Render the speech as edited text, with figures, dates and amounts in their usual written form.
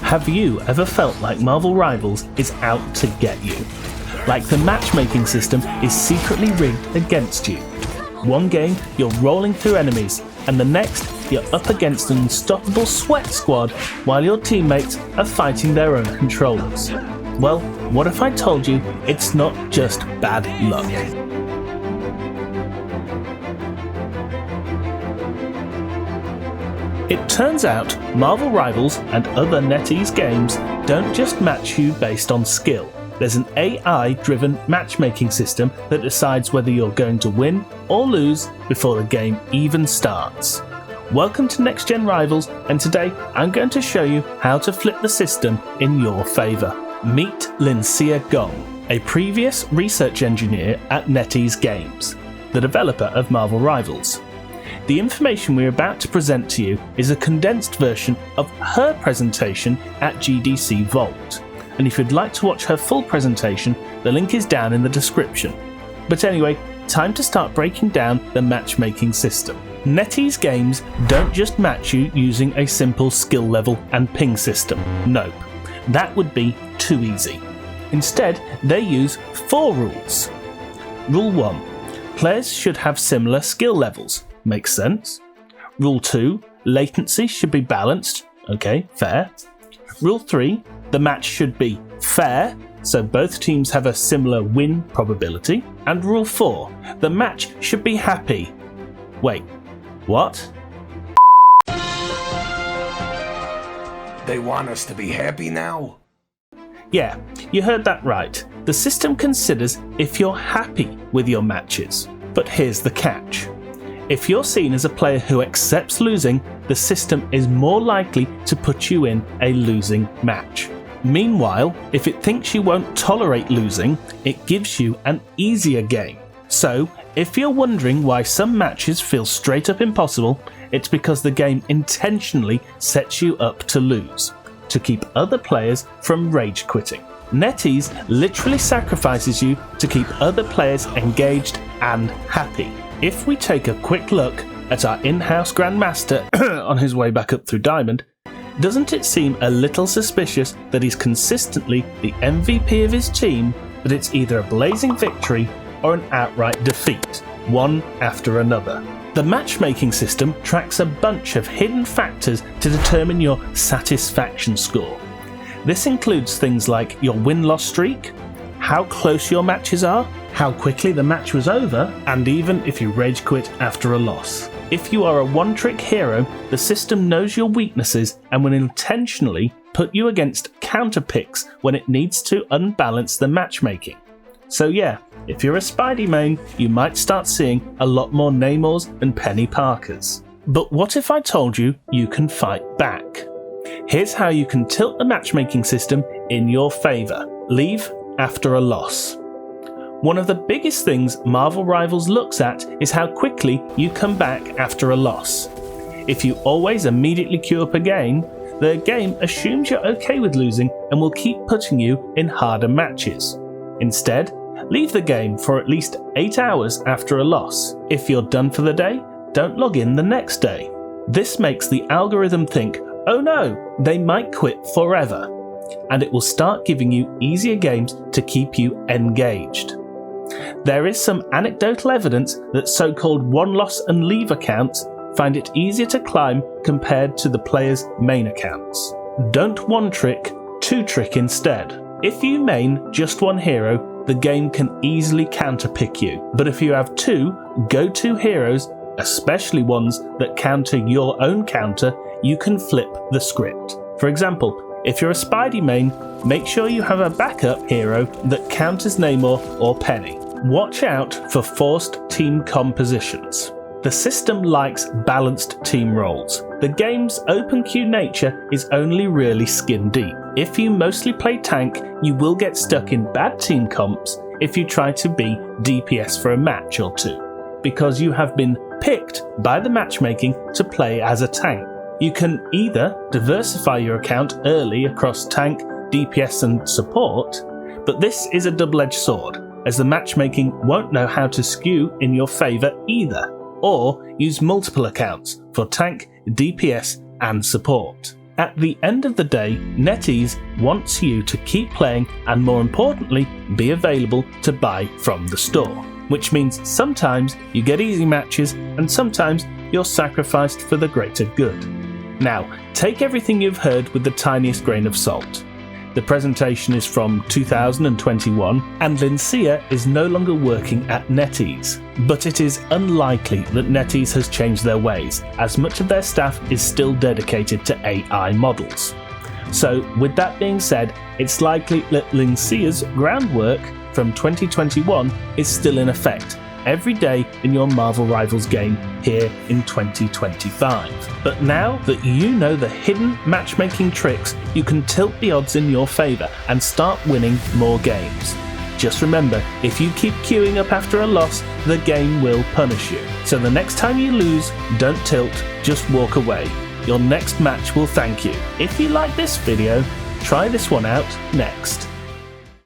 Have you ever felt like Marvel Rivals is out to get you? Like the matchmaking system is secretly rigged against you? One game you're rolling through enemies, and the next you're up against an unstoppable sweat squad while your teammates are fighting their own controllers. Well, what if I told you it's not just bad luck? It turns out Marvel Rivals and other NetEase games don't just match you based on skill. There's an AI-driven matchmaking system that decides whether you're going to win or lose before the game even starts. Welcome to Next Gen Rivals, and today I'm going to show you how to flip the system in your favour. Meet Linxia Gong, a previous research engineer at NetEase Games, the developer of Marvel Rivals. The information we're about to present to you is a condensed version of her presentation at GDC Vault. And if you'd like to watch her full presentation, the link is down in the description. But anyway, time to start breaking down the matchmaking system. NetEase Games don't just match you using a simple skill level and ping system. Nope, that would be too easy. Instead, they use 4 rules. Rule 1. Players should have similar skill levels. Makes sense. Rule 2. Latency should be balanced. Okay, fair. Rule 3. The match should be fair, so both teams have a similar win probability. And Rule 4. The match should be happy. Wait, what? They want us to be happy now? Yeah, you heard that right. The system considers if you're happy with your matches. But here's the catch. If you're seen as a player who accepts losing, the system is more likely to put you in a losing match. Meanwhile, if it thinks you won't tolerate losing, it gives you an easier game. So, if you're wondering why some matches feel straight up impossible, it's because the game intentionally sets you up to lose, to keep other players from rage quitting. NetEase literally sacrifices you to keep other players engaged and happy. If we take a quick look at our in-house Grandmaster on his way back up through Diamond, doesn't it seem a little suspicious that he's consistently the MVP of his team, but it's either a blazing victory or an outright defeat, one after another? The matchmaking system tracks a bunch of hidden factors to determine your satisfaction score. This includes things like your win-loss streak, how close your matches are, how quickly the match was over, and even if you rage quit after a loss. If you are a one-trick hero, the system knows your weaknesses and will intentionally put you against counter picks when it needs to unbalance the matchmaking. So yeah, if you're a Spidey main, you might start seeing a lot more Namors and Penny Parkers. But what if I told you you can fight back? Here's how you can tilt the matchmaking system in your favour. Leave after a loss. One of the biggest things Marvel Rivals looks at is how quickly you come back after a loss. If you always immediately queue up again, the game assumes you're okay with losing and will keep putting you in harder matches. Instead, leave the game for at least 8 hours after a loss. If you're done for the day, don't log in the next day. This makes the algorithm think, oh no, they might quit forever, and it will start giving you easier games to keep you engaged. There is some anecdotal evidence that so-called one-loss and leave accounts find it easier to climb compared to the player's main accounts. Don't one-trick, two-trick instead. If you main just one hero, the game can easily counter-pick you. But if you have 2 go-to heroes, especially ones that counter your own counter, you can flip the script. For example, if you're a Spidey main, make sure you have a backup hero that counters Namor or Penny. Watch out for forced team compositions. The system likes balanced team roles. The game's open queue nature is only really skin deep. If you mostly play tank, you will get stuck in bad team comps if you try to be DPS for a match or 2, because you have been picked by the matchmaking to play as a tank. You can either diversify your account early across tank, DPS and support, but this is a double-edged sword, as the matchmaking won't know how to skew in your favour either, or use multiple accounts for tank, DPS and support. At the end of the day, NetEase wants you to keep playing and, more importantly, be available to buy from the store, which means sometimes you get easy matches and sometimes you're sacrificed for the greater good. Now, take everything you've heard with the tiniest grain of salt. The presentation is from 2021 and Linxia is no longer working at NetEase, but it is unlikely that NetEase has changed their ways, as much of their staff is still dedicated to AI models. So with that being said, it's likely that Linxia's groundwork from 2021 is still in effect every day in your Marvel Rivals game here in 2025. But now that you know the hidden matchmaking tricks, you can tilt the odds in your favour and start winning more games. Just remember, if you keep queuing up after a loss, the game will punish you. So the next time you lose, don't tilt, just walk away. Your next match will thank you. If you like this video, try this one out next.